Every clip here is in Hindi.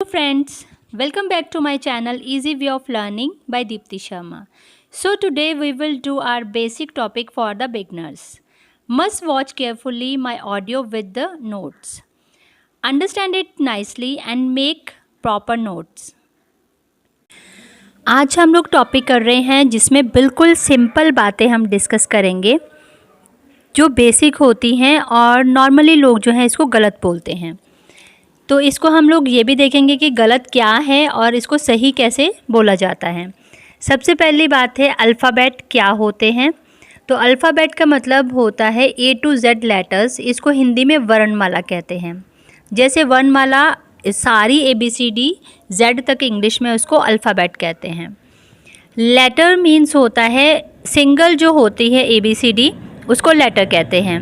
friends, welcome back to my channel Easy Way of Learning by Deepti Sharma. So today we will do our basic topic for the beginners. Must watch carefully my audio with the notes. Understand it nicely and make proper notes. आज हम लोग टॉपिक कर रहे हैं जिसमें बिल्कुल सिंपल बातें हम डिस्कस करेंगे जो बेसिक होती हैं और नॉर्मली लोग जो हैं इसको गलत बोलते हैं। तो इसको हम लोग ये भी देखेंगे कि गलत क्या है और इसको सही कैसे बोला जाता है। सबसे पहली बात है अल्फ़ाबेट क्या होते हैं। तो अल्फ़ाबेट का मतलब होता है A to Z लेटर्स, इसको हिंदी में वर्णमाला कहते हैं। जैसे वर्णमाला सारी ABCD Z तक इंग्लिश में उसको अल्फ़ाबेट कहते हैं। लेटर मीन्स होता है सिंगल जो होती है ABCD उसको लेटर कहते हैं।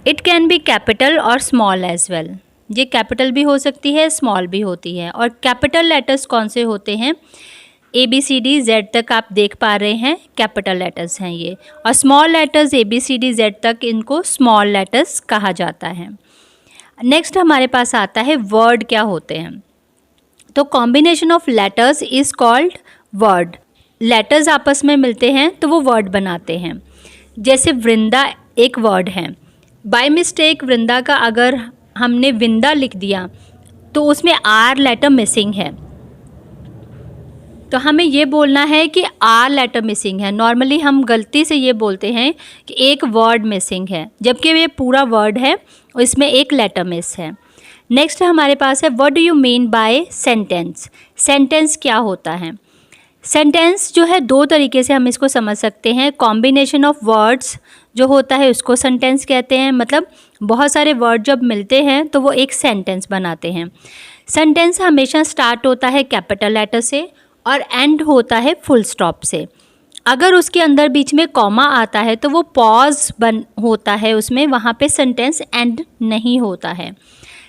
इट कैन बी कैपिटल और स्मॉल एज वेल, ये कैपिटल भी हो सकती है स्मॉल भी होती है। और कैपिटल लेटर्स कौन से होते हैं, ABCD Z तक आप देख पा रहे हैं कैपिटल लेटर्स हैं ये, और स्मॉल लेटर्स ABCD Z तक इनको स्मॉल लेटर्स कहा जाता है। नेक्स्ट हमारे पास आता है वर्ड क्या होते हैं। तो combination of letters is called word. Letters आपस में मिलते हैं तो वो वर्ड बनाते हैं। जैसे वृंदा एक वर्ड है, बाय मिस्टेक वृंदा का अगर हमने विंदा लिख दिया तो उसमें आर लेटर मिसिंग है, तो हमें ये बोलना है कि आर लेटर मिसिंग है। नॉर्मली हम गलती से ये बोलते हैं कि एक वर्ड मिसिंग है, जबकि ये पूरा वर्ड है और इसमें एक लेटर मिस है। नेक्स्ट हमारे पास है what do you mean by sentence. Sentence क्या होता है। सेंटेंस जो है दो तरीके से हम इसको समझ सकते हैं। कॉम्बिनेशन ऑफ वर्ड्स जो होता है उसको सेंटेंस कहते हैं, मतलब बहुत सारे वर्ड जब मिलते हैं तो वो एक सेंटेंस बनाते हैं। सेंटेंस हमेशा स्टार्ट होता है कैपिटल लेटर से और एंड होता है फुल स्टॉप से। अगर उसके अंदर बीच में कॉमा आता है तो वो पॉज होता है उसमें, वहाँ पे सेंटेंस एंड नहीं होता है।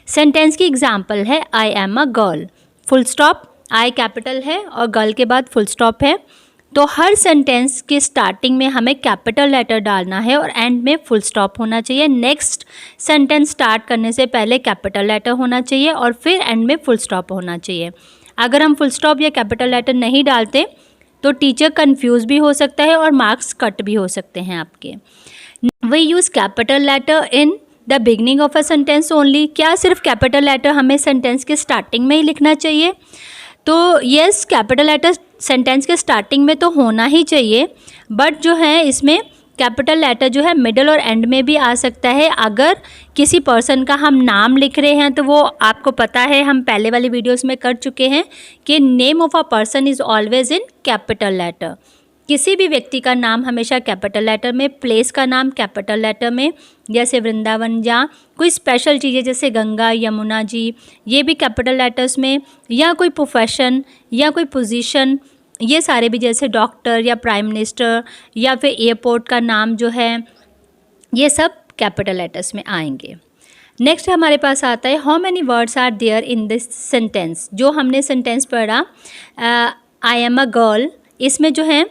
सेंटेंस की एग्जांपल है I am a girl, full stop, I capital है और गर्ल के बाद फुल स्टॉप है। तो हर सेंटेंस के स्टार्टिंग में हमें कैपिटल लेटर डालना है और एंड में फुल स्टॉप होना चाहिए। नेक्स्ट सेंटेंस स्टार्ट करने से पहले कैपिटल लेटर होना चाहिए और फिर एंड में फुल स्टॉप होना चाहिए। अगर हम फुल स्टॉप या कैपिटल लेटर नहीं डालते तो टीचर कंफ्यूज भी हो सकता है और मार्क्स कट भी हो सकते हैं आपके। We use capital letter in the beginning of a sentence only. क्या सिर्फ कैपिटल लेटर हमें सेंटेंस के स्टार्टिंग में ही लिखना चाहिए? तो यस, कैपिटल लेटर सेंटेंस के स्टार्टिंग में तो होना ही चाहिए, बट जो है इसमें कैपिटल लेटर जो है मिडल और एंड में भी आ सकता है। अगर किसी पर्सन का हम नाम लिख रहे हैं तो वो आपको पता है, हम पहले वाली वीडियोस में कर चुके हैं कि name of a person is always in capital letter. किसी भी व्यक्ति का नाम हमेशा कैपिटल लेटर में, प्लेस का नाम कैपिटल लेटर में, जैसे वृंदावन, या कोई स्पेशल चीज़ें जैसे गंगा यमुना जी, ये भी कैपिटल लेटर्स में, या कोई प्रोफेशन या कोई पोजीशन, ये सारे भी, जैसे डॉक्टर या प्राइम मिनिस्टर या फिर एयरपोर्ट का नाम जो है, ये सब कैपिटल लेटर्स में आएंगे। नेक्स्ट हमारे पास आता है how many words are there in this sentence. जो हमने सेंटेंस पढ़ा आई एम अ गर्ल, इसमें जो है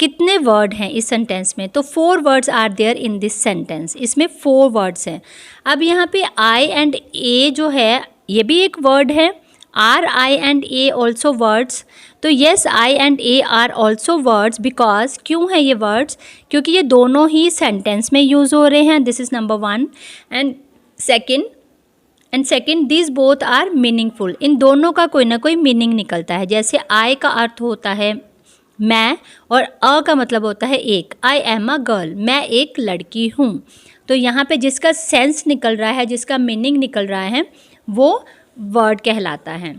कितने वर्ड हैं इस सेंटेंस में, तो 4 words are there in this sentence. इसमें 4 वर्ड्स हैं। अब यहाँ पे आई एंड ए जो है ये भी एक वर्ड है। Are I and A also words. तो yes, I and A are also words. Because क्यों है ये वर्ड्स, क्योंकि ये दोनों ही सेंटेंस में यूज़ हो रहे हैं। This is number 1 and second this both are meaningful. इन दोनों का कोई ना कोई मीनिंग निकलता है। जैसे आई का अर्थ होता है मैं और अ का मतलब होता है एक। आई एम अ गर्ल, मैं एक लड़की हूँ। तो यहाँ पे जिसका सेंस निकल रहा है, जिसका मीनिंग निकल रहा है, वो वर्ड कहलाता है।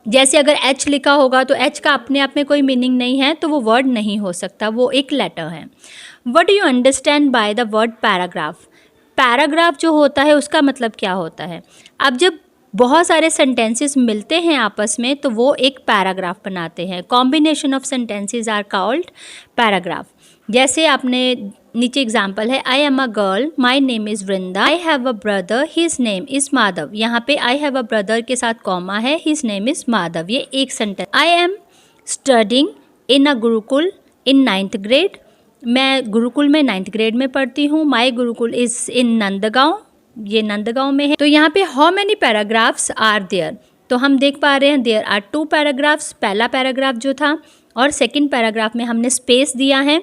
जैसे अगर एच लिखा होगा तो एच का अपने आप में कोई मीनिंग नहीं है तो वो वर्ड नहीं हो सकता, वो एक लेटर है। What do you understand by the word paragraph. Paragraph जो होता है उसका मतलब क्या होता है। अब जब बहुत सारे सेंटेंसेस मिलते हैं आपस में तो वो एक पैराग्राफ बनाते हैं। Combination of sentences are called paragraph. जैसे आपने नीचे एग्जाम्पल है I am a girl, my name is Vrinda, I have a brother, his name is Madhav. यहाँ पे आई हैव अ ब्रदर के साथ कॉमा है, हिज नेम इज़ माधव, ये एक sentence. I am studying in a gurukul in 9th grade, मैं गुरुकुल में 9th ग्रेड में पढ़ती हूँ। My gurukul is in Nandgaon, ये नंदगांव में है। तो यहाँ पे how many paragraphs are there, तो हम देख पा रहे हैं देयर आर 2 पैराग्राफ्स। पहला पैराग्राफ जो था और सेकंड पैराग्राफ में हमने स्पेस दिया है,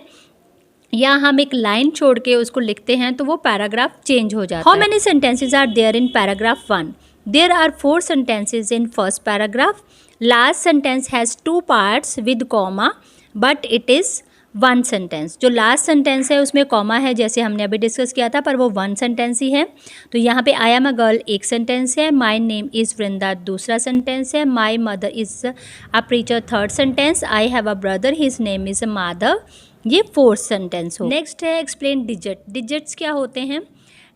या हम एक लाइन छोड़ के उसको लिखते हैं तो वो पैराग्राफ चेंज हो जाता है। How many sentences are there in paragraph 1, there are 4 sentences in first paragraph. Last sentence has 2 parts with comma but it is 1 sentence. जो लास्ट सेंटेंस है उसमें कॉमा है, जैसे हमने अभी डिस्कस किया था, पर वो 1 सेंटेंस ही है। तो यहाँ पे आई एम अ गर्ल एक सेंटेंस है, माई नेम इज़ वृंदा दूसरा सेंटेंस है, my mother is a preacher third sentence, I have a brother his name is Madhav, ये 4th सेंटेंस हो। नेक्स्ट है एक्सप्लेन डिजिट। डिजिट्स क्या होते हैं?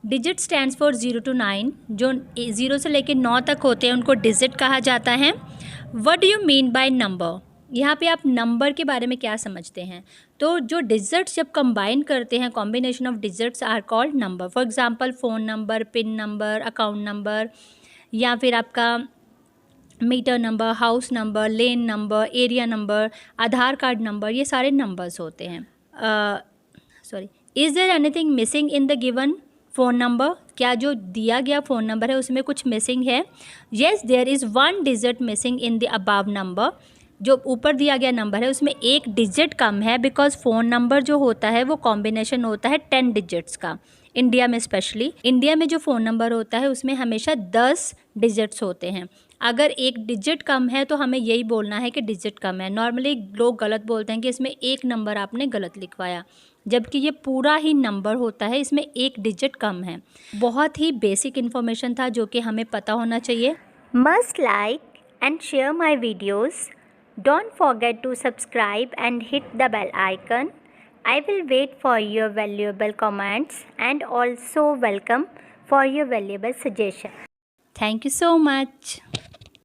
डिजिट स्टैंड्स फॉर 0 to 9, जो 0 से लेकर 9 तक होते हैं उनको डिजिट कहा जाता है। What do you mean by number, यहाँ पे आप नंबर के बारे में क्या समझते हैं? तो जो डिजिट्स जब कंबाइन करते हैं, combination of digits are called number. For example phone number, pin number, account number, या फिर आपका meter number, house number, lane number, area number, Aadhaar card number, ये सारे नंबर्स होते हैं। Sorry, is there anything missing in the given phone number, क्या जो दिया गया फ़ोन नंबर है उसमें कुछ मिसिंग है? Yes, there is 1 digit missing in the above number. जो ऊपर दिया गया नंबर है उसमें 1 डिजिट कम है, बिकॉज फ़ोन नंबर जो होता है वो कॉम्बिनेशन होता है 10 डिजिट्स का। इंडिया में स्पेशली, इंडिया में जो फ़ोन नंबर होता है उसमें हमेशा 10 डिजिट्स होते हैं। अगर 1 डिजिट कम है तो हमें यही बोलना है कि डिजिट कम है। नॉर्मली लोग गलत बोलते हैं कि इसमें 1 नंबर आपने गलत लिखवाया, जबकि ये पूरा ही नंबर होता है, इसमें 1 डिजिट कम है। बहुत ही बेसिक इन्फॉर्मेशन था जो कि हमें पता होना चाहिए। Must like and share my videos. Don't forget to subscribe and hit the bell icon. I will wait for your valuable comments and also welcome for your valuable suggestions. Thank you so much.